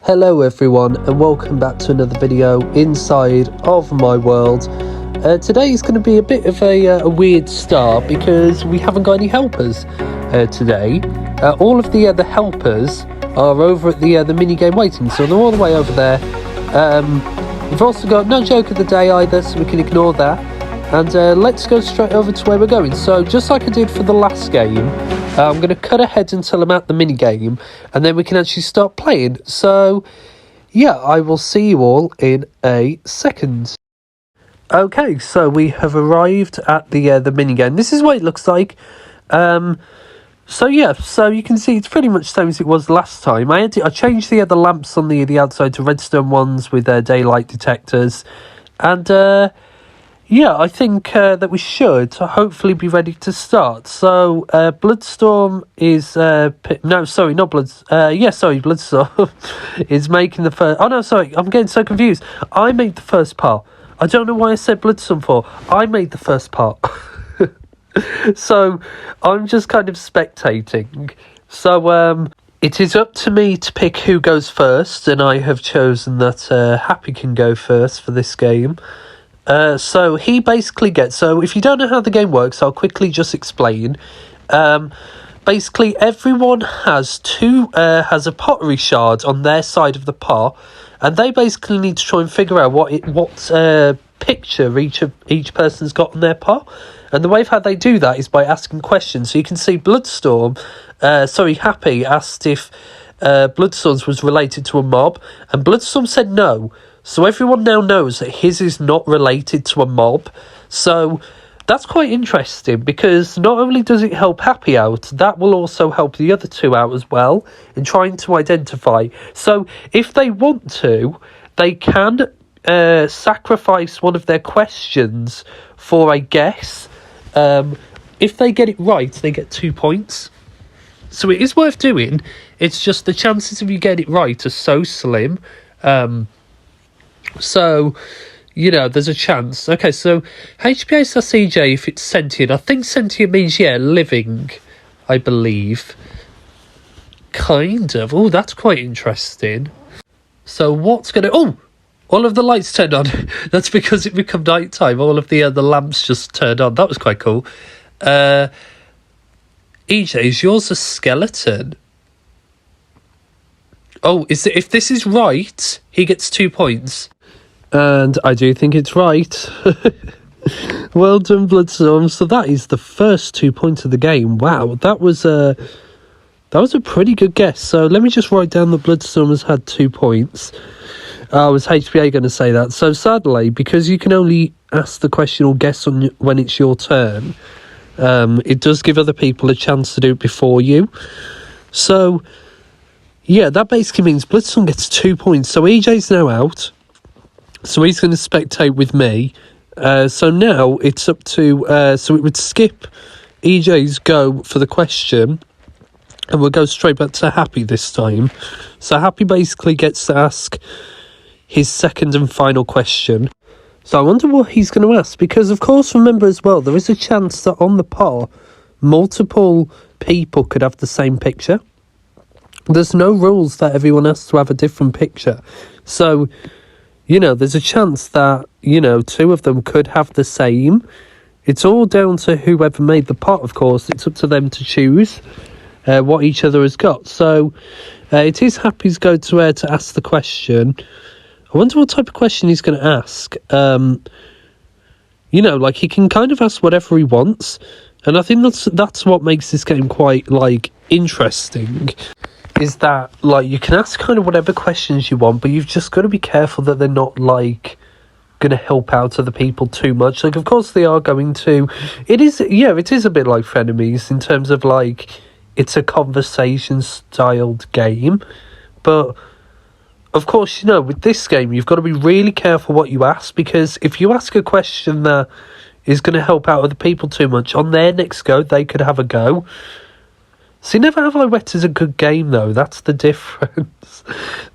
Hello everyone and welcome back to another video inside of my world. Today is going to be a bit of a weird start because we haven't got any helpers today. All of the helpers are over at the mini-game waiting, so they're all the way over there. We've also got no joke of the day either, so we can ignore that. And let's go straight over to where we're going. So just like I did for the last game, I'm going to cut ahead until I'm at the mini-game, and then we can actually start playing. So yeah, I will see you all in a second. Okay, so we have arrived at the mini-game. This is what it looks like. So yeah, so you can see it's pretty much the same as it was last time. I changed the lamps on the outside to redstone ones with daylight detectors, and yeah, I think that we should hopefully be ready to start. So, Bloodstorm is... no, sorry, not Bloodstorm is making the first... Oh, no, sorry, I'm getting so confused. I made the first part. I don't know why I said Bloodstorm for. I made the first part. So, I'm just kind of spectating. So, it is up to me to pick who goes first, and I have chosen that Happy can go first for this game. So he basically gets... So if you don't know how the game works, I'll quickly just explain. Basically, everyone has a pottery shard on their side of the pot, and they basically need to try and figure out what picture each person's got on their pot. And the way of how they do that is by asking questions. So you can see Happy asked if Bloodstorms was related to a mob, and Bloodstorm said no. So everyone now knows that his is not related to a mob. So that's quite interesting, because not only does it help Happy out, that will also help the other two out as well in trying to identify. So if they want to, they can sacrifice one of their questions for a guess. If they get it right, they get 2 points. So it is worth doing. It's just the chances of you getting it right are so slim. So, you know, there's a chance. Okay, so HPA/CJ, if it's sentient. I think sentient means, yeah, living, I believe. Kind of. Oh, that's quite interesting. So what's going to... Oh, all of the lights turned on. That's because it become night time. All of the lamps just turned on. That was quite cool. EJ, is yours a skeleton? Oh, if this is right, he gets 2 points. And I do think it's right. Well done, Bloodstorm. So that is the first 2 points of the game. Wow, that was a pretty good guess. So let me just write down that Bloodstorm has had 2 points. Was HBA going to say that? So sadly, because you can only ask the question or guess when it's your turn, it does give other people a chance to do it before you. So yeah, that basically means Bloodstorm gets 2 points. So EJ's now out. So he's going to spectate with me. So now it's up to... so it would skip EJ's go for the question, and we'll go straight back to Happy this time. So Happy basically gets to ask his second and final question. So I wonder what he's going to ask, because of course, remember as well, there is a chance that on the pot, multiple people could have the same picture. There's no rules that everyone has to have a different picture. So... you know, there's a chance that, you know, two of them could have the same. It's all down to whoever made the pot, of course. It's up to them to choose what each other has got. So it is Happy's go to ask the question. I wonder what type of question he's going to ask. You know, like, he can kind of ask whatever he wants. And I think that's what makes this game quite, like, interesting. Is that, like, you can ask kind of whatever questions you want, but you've just got to be careful that they're not, like, going to help out other people too much. Like, of course they are going to... It is a bit like Frenemies in terms of, like, it's a conversation-styled game. But, of course, you know, with this game, you've got to be really careful what you ask, because if you ask a question that is going to help out other people too much, on their next go, they could have a go. See, Never Have I Wet is a good game, though. That's the difference.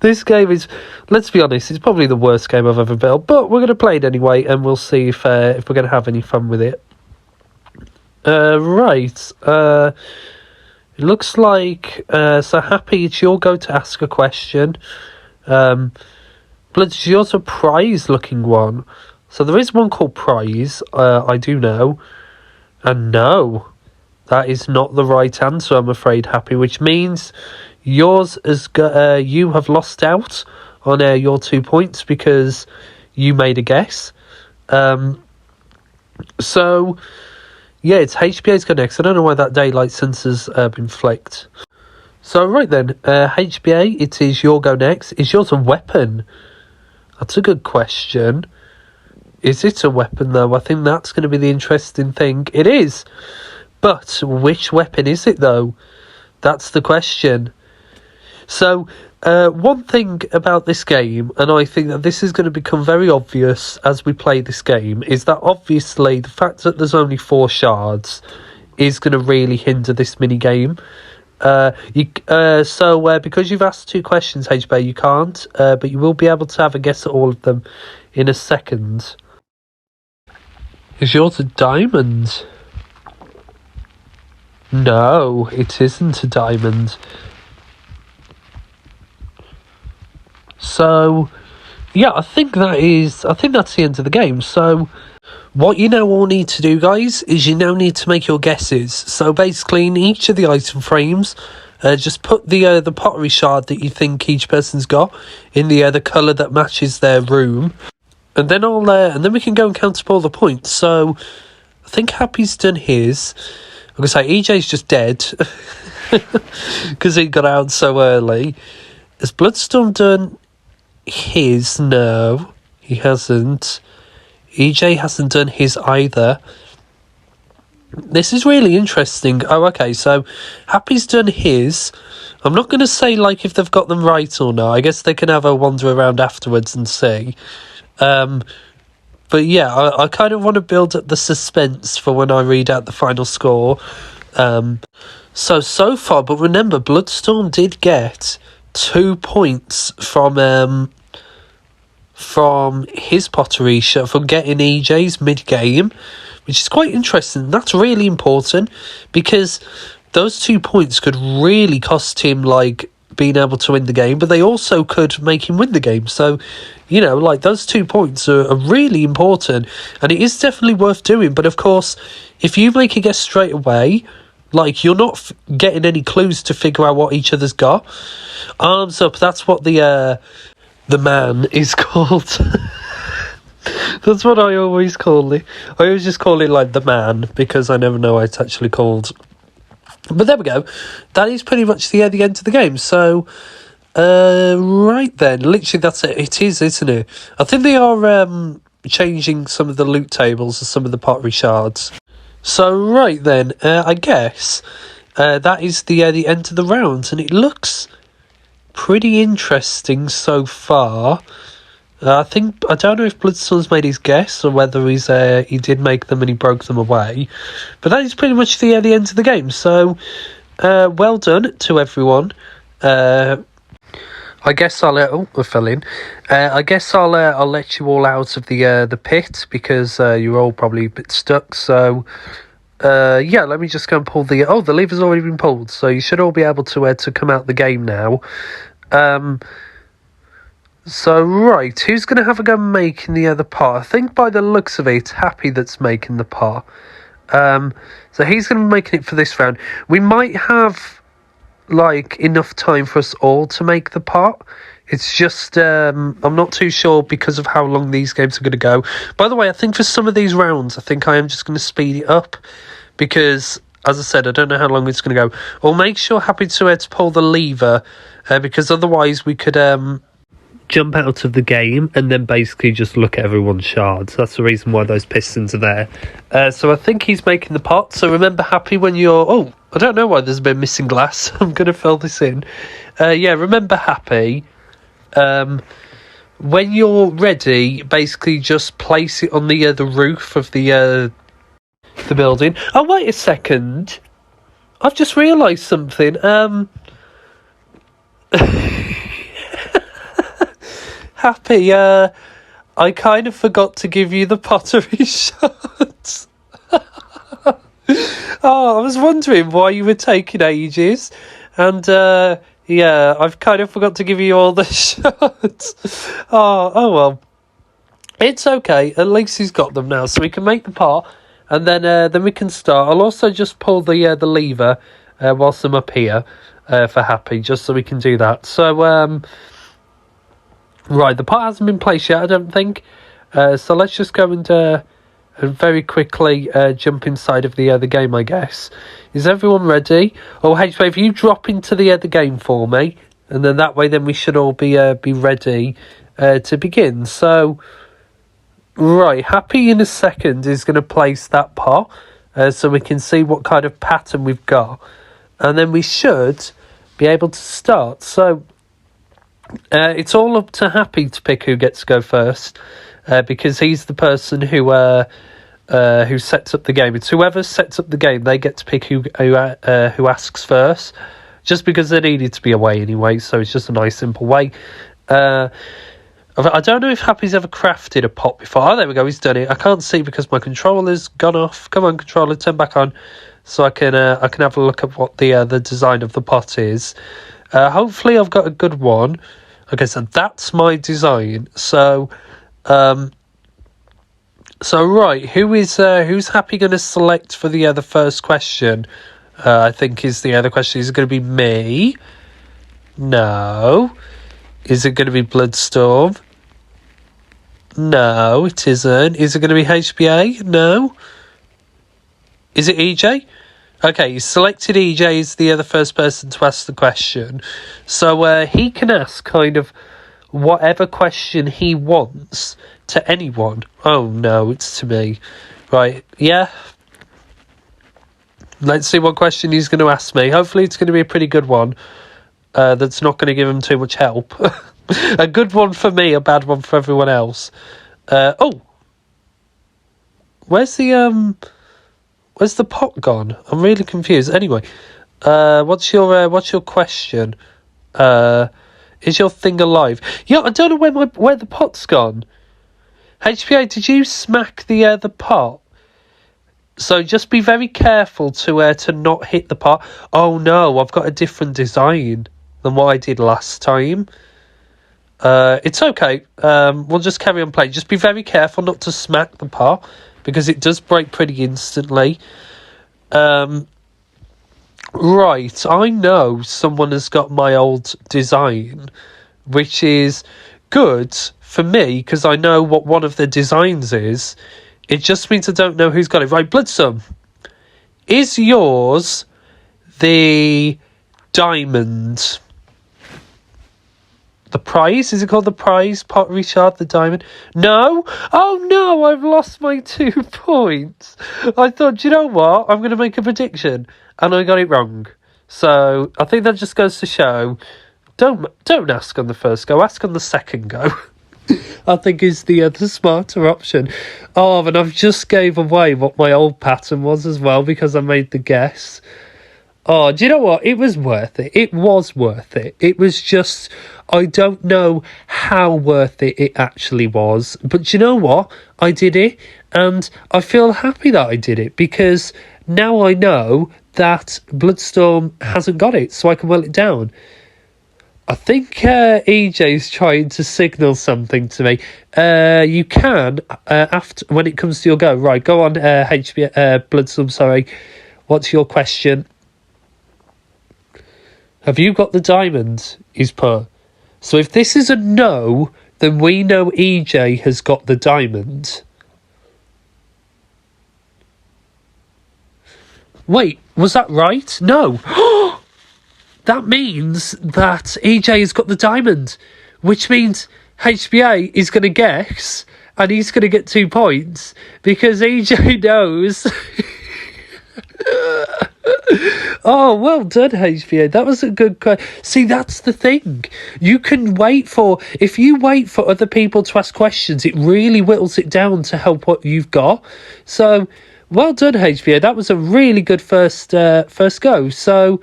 This game is, let's be honest, it's probably the worst game I've ever built. But we're going to play it anyway, and we'll see if we're going to have any fun with it. Right. It looks like... so, Happy, it's your go to ask a question. There's also a prize-looking one. So there is one called Prize, I do know. And no, that is not the right answer, I'm afraid, Happy, which means yours is you have lost out on your 2 points because you made a guess. So, yeah, it's HBA's go next. I don't know why that daylight sensor's been flicked. So, right then, HBA, it is your go next. Is yours a weapon? That's a good question. Is it a weapon, though? I think that's going to be the interesting thing. It is. But which weapon is it, though? That's the question. So, one thing about this game, and I think that this is going to become very obvious as we play this game, is that obviously the fact that there's only 4 shards is going to really hinder this mini-game. So because you've asked 2 questions, HB, you can't, but you will be able to have a guess at all of them in a second. Is yours a diamond? No, it isn't a diamond. So, yeah, I think that's the end of the game. So, what you now all need to do, guys, is you now need to make your guesses. So, basically, in each of the item frames, just put the pottery shard that you think each person's got in the colour that matches their room, and then then we can go and count up all the points. So, I think Happy's done his. I'm gonna say EJ's just dead because he got out so early. Has Bloodstorm done his? No, he hasn't. EJ hasn't done his either. This is really interesting. Oh, okay, so Happy's done his. I'm not going to say, like, if they've got them right or not. I guess they can have a wander around afterwards and see. But yeah, I kind of want to build up the suspense for when I read out the final score. So far, but remember, Bloodstorm did get 2 points from his pottery shot, from getting EJ's mid-game, which is quite interesting. That's really important because those 2 points could really cost him, like, being able to win the game, but they also could make him win the game. So, you know, like, those 2 points are really important, and it is definitely worth doing. But of course, if you make a guess straight away, like, you're not getting any clues to figure out what each other's got. Arms up, that's what the man is called. That's what I always call it. I always just call it, like, the man, because I never know what it's actually called. But there we go. That is pretty much the end of the game. So, right then. Literally, that's it. It is, isn't it? I think they are changing some of the loot tables and some of the pottery shards. So, right then. I guess that is the end of the round. And it looks pretty interesting so far. I don't know if Bloodstorm's made his guess or whether he did make them and he broke them away. But that is pretty much the end of the game. So, well done to everyone. I guess I'll fill in. I guess I'll let you all out of the pit because you're all probably a bit stuck. So, yeah, let me just go and pull the lever's already been pulled. So you should all be able to come out the game now. So, right, who's going to have a go making the other part? I think by the looks of it, it's Happy that's making the part. So he's going to be making it for this round. We might have, like, enough time for us all to make the part. It's just, I'm not too sure because of how long these games are going to go. By the way, I think for some of these rounds, I think I am just going to speed it up. Because, as I said, I don't know how long it's going to go. Or make sure Happy to pull the lever. Because otherwise we could... jump out of the game and then basically just look at everyone's shards. That's the reason why those pistons are there. So I think he's making the pot. So remember, Happy, when you're... Oh, I don't know why there's a bit of missing glass. I'm going to fill this in. Yeah, remember, Happy, when you're ready, basically just place it on the roof of the building. Oh, wait a second. I've just realised something. Happy, I kind of forgot to give you the pottery shards. Oh, I was wondering why you were taking ages. And, Yeah, I've kind of forgot to give you all the shots. Oh well. It's okay. At least he's got them now, so we can make the pot, and then we can start. I'll also just pull the lever whilst I'm up here for Happy, just so we can do that. So right, the pot hasn't been placed yet, I don't think. So let's just go and very quickly jump inside of the game, I guess. Is everyone ready? Oh, hey, if you drop into the game for me, and then that way, then we should all be ready to begin. So. Right, Happy in a second is going to place that pot so we can see what kind of pattern we've got. And then we should be able to start. So it's all up to Happy to pick who gets to go first because he's the person who sets up the game. It's whoever sets up the game, they get to pick who asks first. Just because there needed to be a way anyway, so it's just a nice simple way. I don't know if Happy's ever crafted a pot before. Oh, there we go, he's done it. I can't see because my controller's gone off. Come on, controller, turn back on so I can have a look at what the design of the pot is. Hopefully I've got a good one. Okay, so that's my design. So right, who's Happy going to select for the first question? I think is the other question. Is it going to be me? No. Is it going to be Bloodstorm? No, it isn't. Is it going to be HBA? No. Is it EJ? Okay, you selected EJ as the first person to ask the question. So he can ask kind of whatever question he wants to anyone. Oh, no, it's to me. Right, yeah. Let's see what question he's going to ask me. Hopefully it's going to be a pretty good one. That's not going to give him too much help. A good one for me, a bad one for everyone else. Where's the pot gone? I'm really confused. Anyway, what's your question? Is your thing alive? Yeah, I don't know where the pot's gone. HPA, did you smack the pot? So just be very careful to not hit the pot. Oh no, I've got a different design than what I did last time. It's okay. We'll just carry on playing. Just be very careful not to smack the pot because it does break pretty instantly. Right, I know someone has got my old design, which is good for me because I know what one of the designs is. It just means I don't know who's got it. Right, Bloodstorm, is yours the diamond? The prize? Is it called the prize? Pot Richard, the diamond? No? Oh no, I've lost my 2 points. I thought, you know what? I'm going to make a prediction. And I got it wrong. So I think that just goes to show, don't ask on the first go, ask on the second go. I think is the smarter option. Oh, and I've just gave away what my old pattern was as well because I made the guess. Oh, do you know what? It was worth it. It was worth it. It was just, I don't know how worth it actually was. But do you know what? I did it, and I feel happy that I did it because now I know that Bloodstorm hasn't got it, so I can well it down. I think EJ's trying to signal something to me. You can, after when it comes to your go. Right, go on, Bloodstorm, sorry. What's your question? Have you got the diamond? He's put. So if this is a no, then we know EJ has got the diamond. Wait, was that right? No. That means that EJ has got the diamond, which means HBA is going to guess, and he's going to get 2 points because EJ knows. Oh, well done, HBA. That was a good question. See, that's the thing. You can if you wait for other people to ask questions, it really whittles it down to help what you've got. So, well done, HBA. That was a really good first go. So,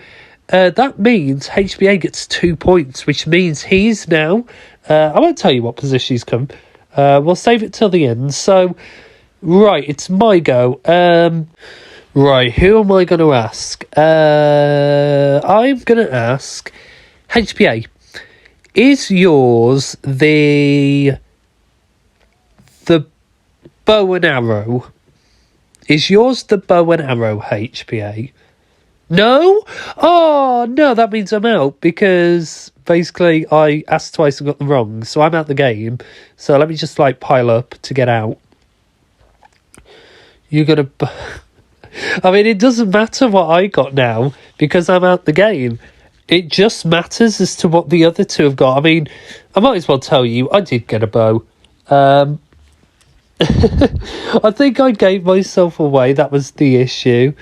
that means HBA gets 2 points, which means he's now... I won't tell you what position he's come. We'll save it till the end. So, right, it's my go. Right, who am I going to ask? I'm going to ask HPA, is yours the bow and arrow? Is yours the bow and arrow, HPA? No? Oh, no, that means I'm out, because basically I asked twice and got them wrong, so I'm out the game. So let me just, like, pile up to get out. You're gonna... I mean, it doesn't matter what I got now, because I'm out the game. It just matters as to what the other two have got. I mean, I might as well tell you, I did get a bow. I think I gave myself away. That was the issue.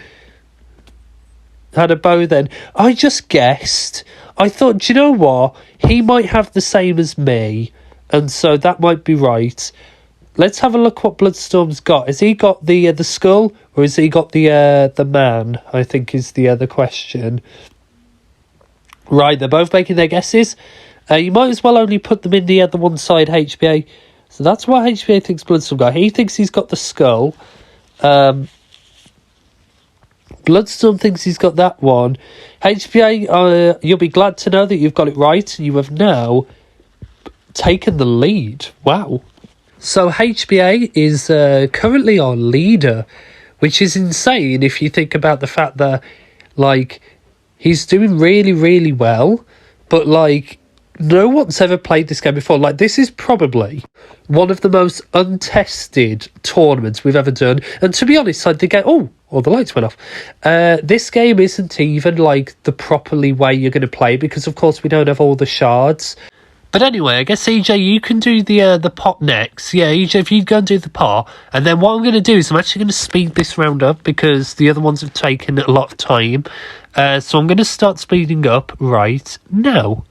Had a bow then. I just guessed. I thought, do you know what? He might have the same as me, and so that might be right. Let's have a look what Bloodstorm's got. Has he got the skull, or has he got the man? I think is the other question. Right, they're both making their guesses. You might as well only put them in the other one side, HBA. So that's what HBA thinks Bloodstorm got. He thinks he's got the skull. Bloodstorm thinks he's got that one. HBA, you'll be glad to know that you've got it right. You have now taken the lead. Wow. So HBA is currently our leader, which is insane if you think about the fact that, like, he's doing really, really well, but, like, no one's ever played this game before. Like, this is probably one of the most untested tournaments we've ever done. And to be honest, like, the game... Oh, the lights went off. This game isn't even, like, the properly way you're going to play, because, of course, we don't have all the shards. But anyway, I guess, EJ, you can do the pot next. Yeah, EJ, if you go and do the pot. And then what I'm going to do is I'm actually going to speed this round up, because the other ones have taken a lot of time. So I'm going to start speeding up right now.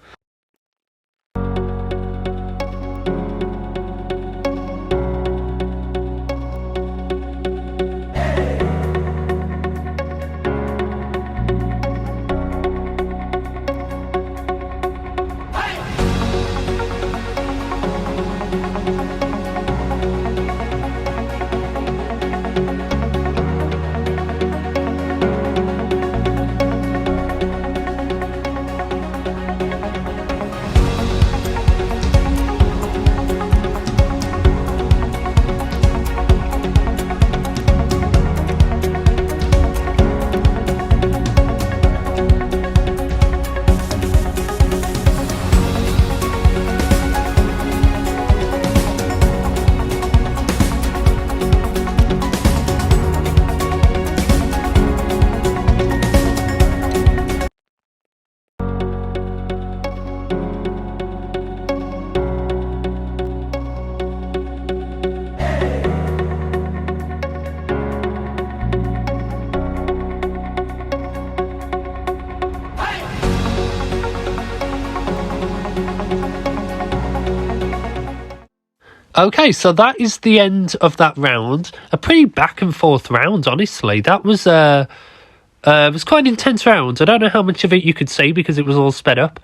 Okay, so that is the end of that round. A pretty back and forth round, honestly. That was quite an intense round. I don't know how much of it you could see because it was all sped up.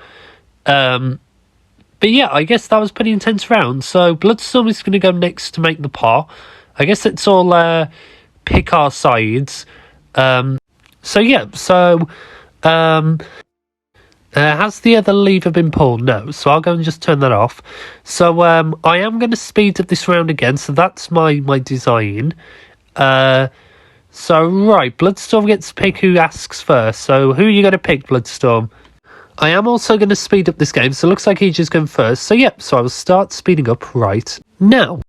But yeah, I guess that was a pretty intense round. So Bloodstorm is going to go next to make the pot. I guess let's all pick our sides. So yeah, has the other lever been pulled? No, so I'll go and just turn that off. So I am going to speed up this round again, so that's my design. So right, Bloodstorm gets to pick who asks first. So who are you going to pick, Bloodstorm? I am also going to speed up this game, so it looks like he's just going first. So yep, so I will start speeding up right now.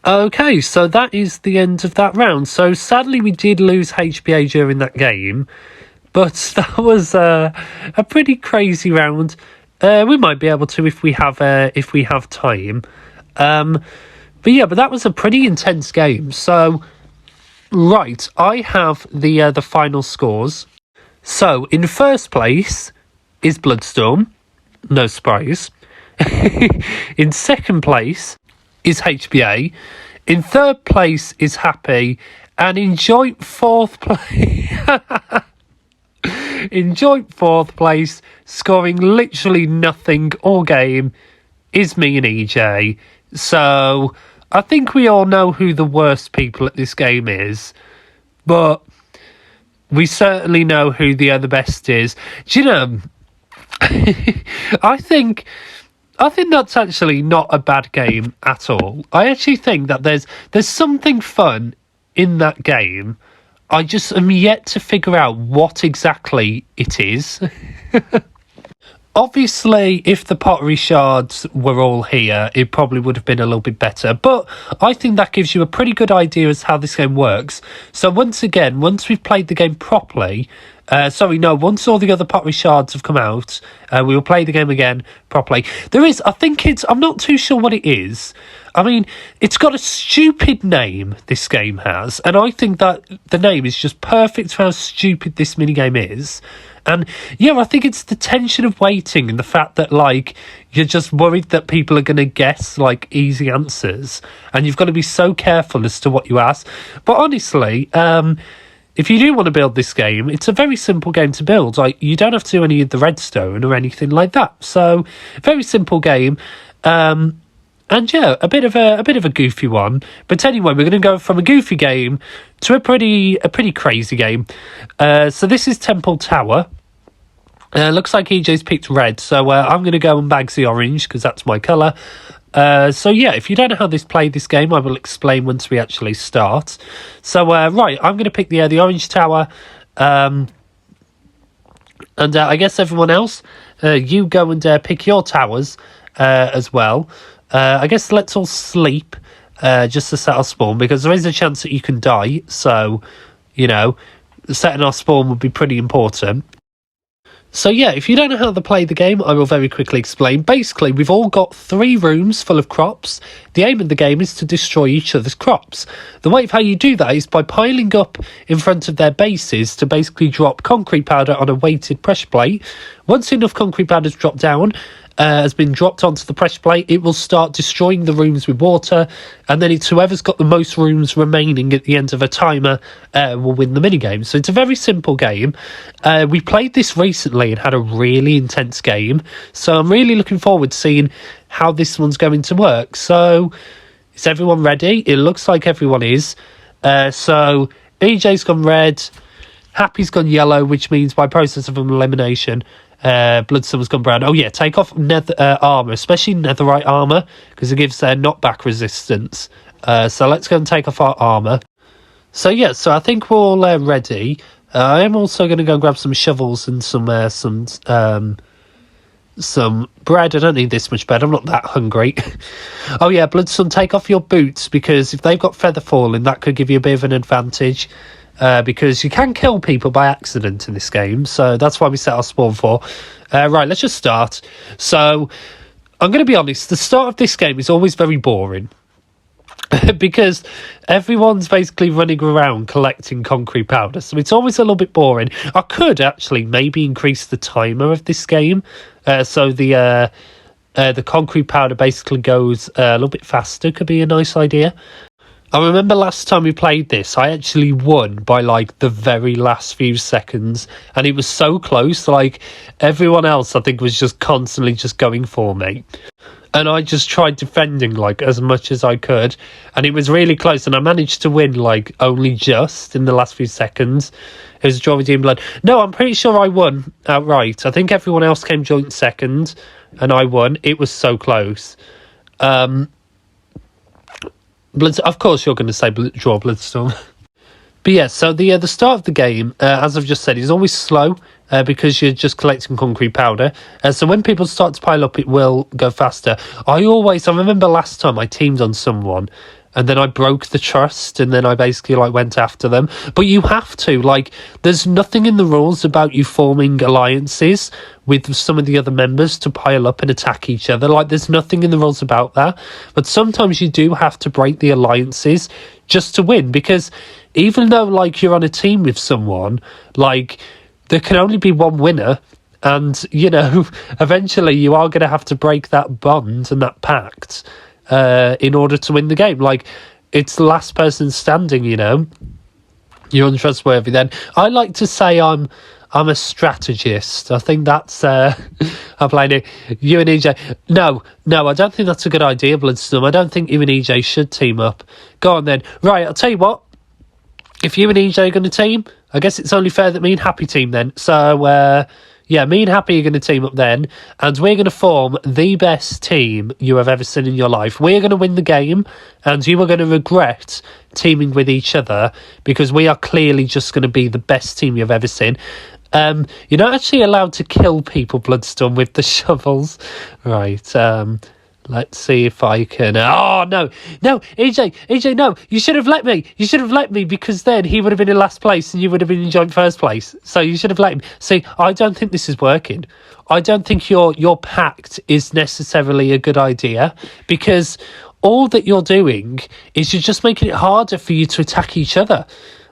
Okay, so that is the end of that round. So sadly, we did lose HBA during that game, but that was a pretty crazy round. We might be able to if we have time. But that was a pretty intense game. So right, I have the final scores. So in first place is Bloodstorm, no surprise. In second place is HBA. In third place is Happy, and in joint fourth place, scoring literally nothing all game, is me and EJ. So I think we all know who the worst people at this game is, but we certainly know who the other best is. Do you know? I think that's actually not a bad game at all. I actually think that there's something fun in that game. I just am yet to figure out what exactly it is. Obviously, if the pottery shards were all here, it probably would have been a little bit better. But I think that gives you a pretty good idea as how this game works. So once again, once we've played the game properly, once all the other pottery shards have come out, we will play the game again properly. I'm not too sure what it is. I mean, it's got a stupid name, this game has, and I think that the name is just perfect for how stupid this minigame is. And yeah, I think it's the tension of waiting and the fact that, like, you're just worried that people are going to guess, like, easy answers. And you've got to be so careful as to what you ask. But honestly, if you do want to build this game, it's a very simple game to build. Like, you don't have to do any of the redstone or anything like that. So, very simple game. And yeah, a bit of a goofy one. But anyway, we're going to go from a goofy game to a pretty crazy game. So this is Temple Tower. Looks like EJ's picked red, so I'm going to go on Bagsy orange because that's my colour. So yeah, if you don't know how this game, I will explain once we actually start. So right, I'm going to pick the orange tower, and I guess everyone else, you go and pick your towers as well. I guess let's all sleep just to set our spawn, because there is a chance that you can die. So, you know, setting our spawn would be pretty important. So yeah, if you don't know how to play the game, I will very quickly explain. Basically, we've all got 3 rooms full of crops. The aim of the game is to destroy each other's crops. The way of how you do that is by piling up in front of their bases to basically drop concrete powder on a weighted pressure plate. Once enough concrete powder has dropped down, has been dropped onto the pressure plate, it will start destroying the rooms with water, and then it's whoever's got the most rooms remaining at the end of a timer will win the minigame. So it's a very simple game. We played this recently and had a really intense game, so I'm really looking forward to seeing how this one's going to work. So is everyone ready? It looks like everyone is. So EJ's gone red, Happy's gone yellow, which means by process of elimination, Bloodstorm's gone brown. Oh yeah, take off armour, especially netherite armour, because it gives knockback resistance. So let's go and take off our armour. So yeah, so I think we're all ready. I am also going to go and grab some shovels and some bread. I don't need this much bread, I'm not that hungry. Oh yeah, Bloodstorm, take off your boots, because if they've got feather falling, that could give you a bit of an advantage. Because you can kill people by accident in this game, so that's why we set our spawn for. Right, let's just start. So, I'm going to be honest, the start of this game is always very boring. Because everyone's basically running around collecting concrete powder, so it's always a little bit boring. I could actually maybe increase the timer of this game, so the concrete powder basically goes a little bit faster. Could be a nice idea. I remember last time we played this, I actually won by, like, the very last few seconds. And it was so close, like, everyone else, I think, was just constantly just going for me. And I just tried defending, like, as much as I could. And it was really close. And I managed to win, like, only just in the last few seconds. It was a draw with Team Blood. No, I'm pretty sure I won outright. I think everyone else came joint second. And I won. It was so close. Of course you're going to say draw, Bloodstorm. But yeah, so the start of the game, as I've just said, is always slow because you're just collecting concrete powder. So when people start to pile up, it will go faster. I remember last time I teamed on someone and then I broke the trust, and then I basically like went after them. But you have to, like, there's nothing in the rules about you forming alliances with some of the other members to pile up and attack each other. Like, there's nothing in the rules about that. But sometimes you do have to break the alliances just to win, because even though like you're on a team with someone, like there can only be one winner. And, you know, eventually you are going to have to break that bond and that pact in order to win the game. Like, it's the last person standing, you know. You're untrustworthy then. I like to say I'm a strategist. I think that's... I'm playing it. You and EJ... No, I don't think that's a good idea, Bloodstorm. I don't think you and EJ should team up. Go on then. Right, I'll tell you what. If you and EJ are going to team, I guess it's only fair that me and Happy team then. So... yeah, me and Happy are going to team up then, and we're going to form the best team you have ever seen in your life. We're going to win the game, and you are going to regret teaming with each other, because we are clearly just going to be the best team you've ever seen. You're not actually allowed to kill people, Bloodstorm, with the shovels. Right, let's see if I can... Oh, no, EJ, no, you should have let me, because then he would have been in last place and you would have been in joint first place. So you should have let him. See, I don't think this is working. I don't think your pact is necessarily a good idea, because all that you're doing is you're just making it harder for you to attack each other.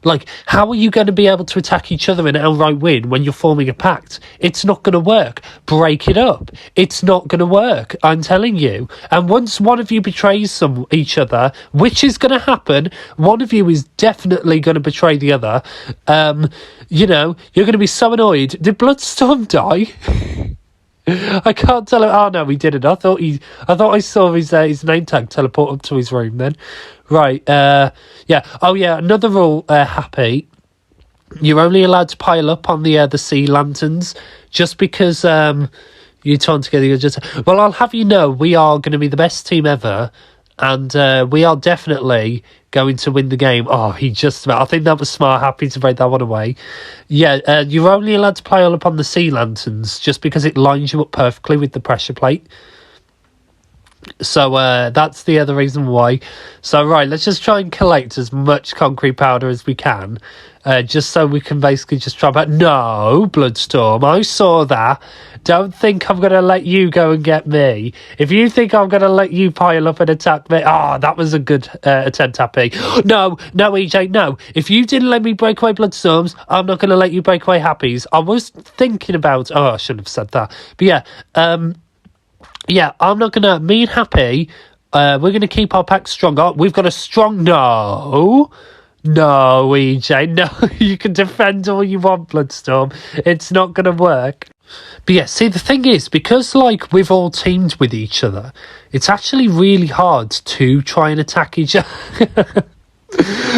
Like, how are you going to be able to attack each other and outright win when you're forming a pact? It's not going to work. Break it up. It's not going to work, I'm telling you. And once one of you betrays each other, which is going to happen, one of you is definitely going to betray the other. You know, you're going to be so annoyed. Did Bloodstorm die? I can't tell him. Oh no, he didn't. I thought I saw his name tag teleport up to his room then. Right, yeah. Oh yeah, another rule, Happy. You're only allowed to pile up on the sea lanterns, just because you turn together. You're just... Well, I'll have you know, we are going to be the best team ever, and we are definitely going to win the game. Oh, he just about... I think that was smart, Happy, to break that one away. Yeah, you're only allowed to pile up on the sea lanterns, just because it lines you up perfectly with the pressure plate. So that's the other reason why. So right, let's just try and collect as much concrete powder as we can, just so we can basically just try. But no, Bloodstorm, I saw that. Don't think I'm going to let you go and get me. If you think I'm going to let you pile up and attack me... Oh, that was a good attempt, Happy. No, EJ, no. If you didn't let me break away Bloodstorms, I'm not going to let you break away Happy's. I was thinking about... Oh, I shouldn't have said that. But yeah, yeah, I'm not going to... Me and Happy, we're going to keep our pack strong. We've got a strong... No, EJ, no. You can defend all you want, Bloodstorm. It's not going to work. But yeah, see, the thing is, because, like, we've all teamed with each other, it's actually really hard to try and attack each other.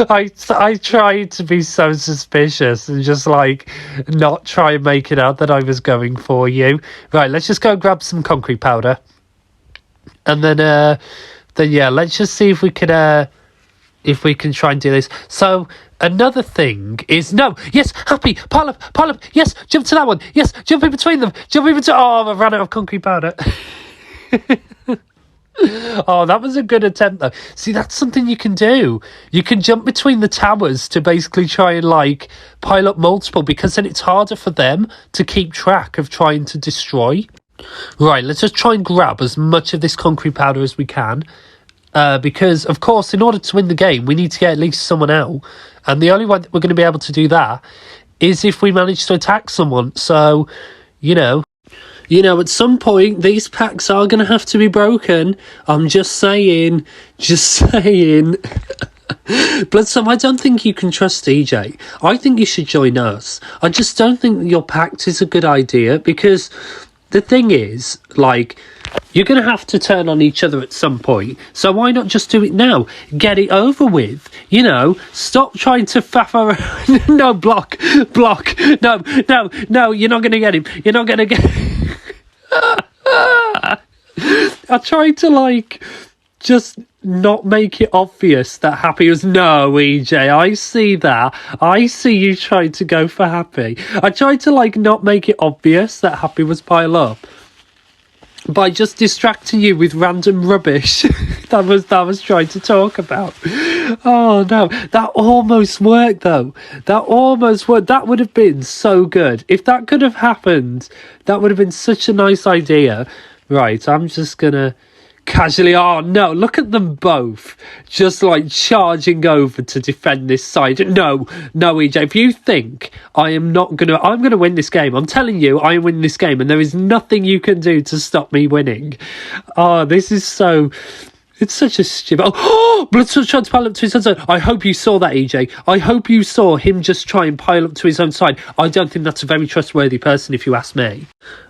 I tried to be so suspicious and just, like, not try and make it out that I was going for you. Right, let's just go grab some concrete powder. And then yeah, let's just see if we can try and do this. So, another thing is... No, yes, Happy, pile up, yes, jump to that one, yes, jump in between them, Oh, I ran out of concrete powder. Oh, that was a good attempt, though. See, that's something you can do. You can jump between the towers to basically try and, like, pile up multiple, because then it's harder for them to keep track of trying to destroy. Right, let's just try and grab as much of this concrete powder as we can. Because, of course, in order to win the game, we need to get at least someone out. And the only way that we're going to be able to do that is if we manage to attack someone. So, you know, at some point, these packs are going to have to be broken. I'm just saying. Bloodstorm, I don't think you can trust EJ. I think you should join us. I just don't think that your pact is a good idea, because the thing is, like, you're going to have to turn on each other at some point. So why not just do it now? Get it over with. You know, stop trying to faff around. No, block. No, you're not going to get him. You're not going to get... I tried to, like, just not make it obvious that Happy was... No, EJ, I see that. I see you trying to go for Happy. I tried to, like, not make it obvious that Happy was pile up. by just distracting you with random rubbish that was trying to talk about. Oh no, that almost worked though. That almost worked. That would have been so good. If that could have happened, that would have been such a nice idea. Right, I'm just gonna casually, oh no, look at them both just like charging over to defend this side. No, EJ, if you think I'm gonna win this game, I'm telling you, I win this game, and there is nothing you can do to stop me winning. Oh, this is so... It's such a stupid... Oh, Bloodstone tried to pile up to his own side. I hope you saw that, EJ. I hope you saw him just try and pile up to his own side. I don't think that's a very trustworthy person, if you ask me.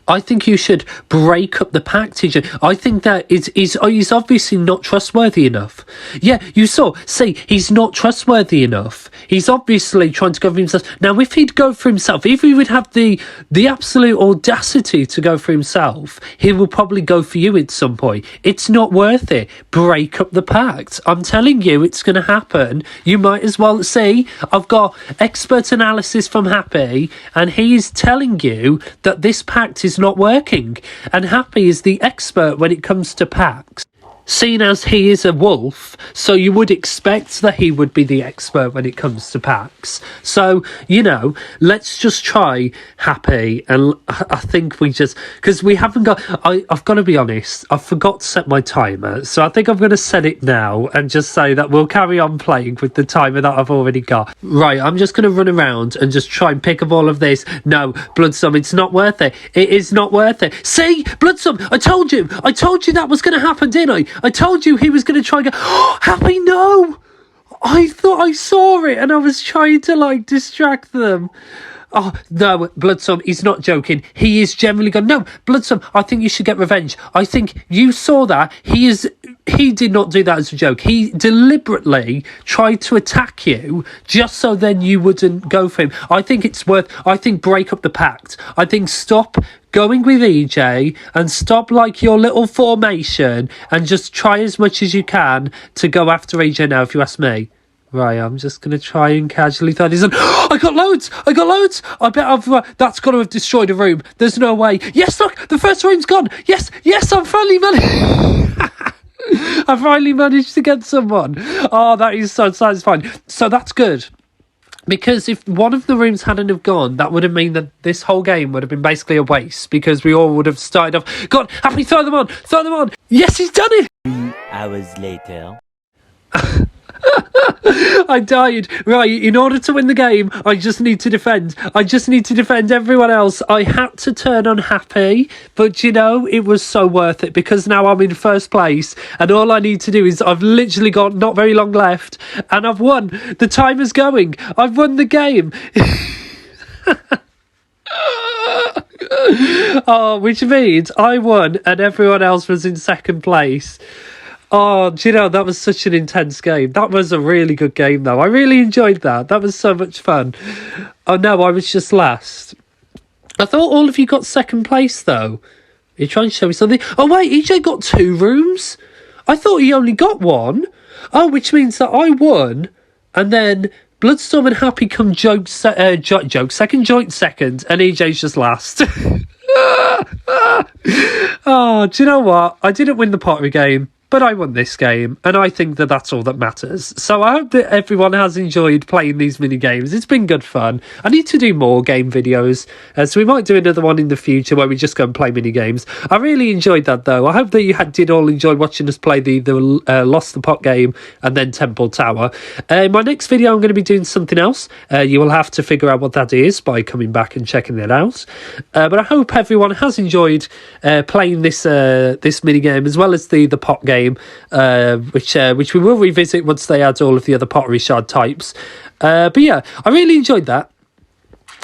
I think you should break up the pact, EJ. I think that he's obviously not trustworthy enough. Yeah, you saw. See, he's not trustworthy enough. He's obviously trying to go for himself. Now, if he'd go for himself, if he would have the absolute audacity to go for himself, he will probably go for you at some point. It's not worth it. Break up the pact. I'm telling you, it's going to happen. You might as well see. I've got expert analysis from Happy, and he's telling you that this pact is not working, and Happy is the expert when it comes to packs, seen as he is a wolf, so you would expect that he would be the expert when it comes to packs. So, you know, let's just try Happy, and I think we just, because we haven't got, I've got to be honest, I forgot to set my timer, so I think I'm going to set it now and just say that we'll carry on playing with the timer that I've already got. Right, I'm just going to run around and just try and pick up all of this. No, Bloodsome, it's not worth it. It is not worth it. See, Bloodsome, I told you that was going to happen, didn't I? I told you he was going to try and go, oh, Happy, no! I thought I saw it and I was trying to, like, distract them. Oh, no, Bloodsome, he's not joking. He is generally going, no, Bloodsome, I think you should get revenge. I think you saw that. He did not do that as a joke. He deliberately tried to attack you just so then you wouldn't go for him. I think break up the pact. I think stop going with EJ and stop like your little formation and just try as much as you can to go after EJ now, if you ask me. Right, I'm just going to try and casually throw these on. I got loads! I bet that's got to have destroyed a room. There's no way. Yes, look, the first room's gone. Yes, I'm finally managed. I finally managed to get someone. Oh, that is so satisfying. So that's good. Because if one of the rooms hadn't have gone, that would have meant that this whole game would have been basically a waste, because we all would have started off, God, Happy, throw them on. Yes, he's done it. 2 hours later. I died. Right, in order to win the game, I just need to defend. Everyone else. I had to turn on Happy, but you know, it was so worth it, because now I'm in first place, and all I need to do is, I've literally got not very long left, and I've won. The timer's going. I've won the game. Oh, which means I won and everyone else was in second place. Oh, do you know, that was such an intense game. That was a really good game, though. I really enjoyed that. That was so much fun. Oh, no, I was just last. I thought all of you got second place, though. You're trying to show me something. Oh, wait, EJ got 2 rooms? I thought he only got 1. Oh, which means that I won, and then Bloodstorm and Happy come joint second, and EJ's just last. Oh, do you know what? I didn't win the pottery game, but I won this game, and I think that that's all that matters. So I hope that everyone has enjoyed playing these mini games. It's been good fun. I need to do more game videos, so we might do another one in the future where we just go and play mini games. I really enjoyed that, though. I hope that you did all enjoy watching us play the Lost the Pot game and then Temple Tower. In my next video, I'm going to be doing something else. You will have to figure out what that is by coming back and checking it out. But I hope everyone has enjoyed playing this mini game, as well as the pot game. Which we will revisit once they add all of the other pottery shard types. But yeah, I really enjoyed that.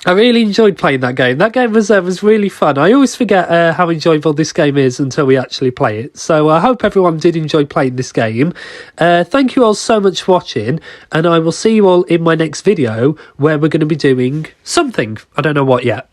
I really enjoyed playing that game. That game was really fun. I always forget how enjoyable this game is until we actually play it. So I hope everyone did enjoy playing this game. Thank you all so much for watching, and I will see you all in my next video where we're going to be doing something. I don't know what yet.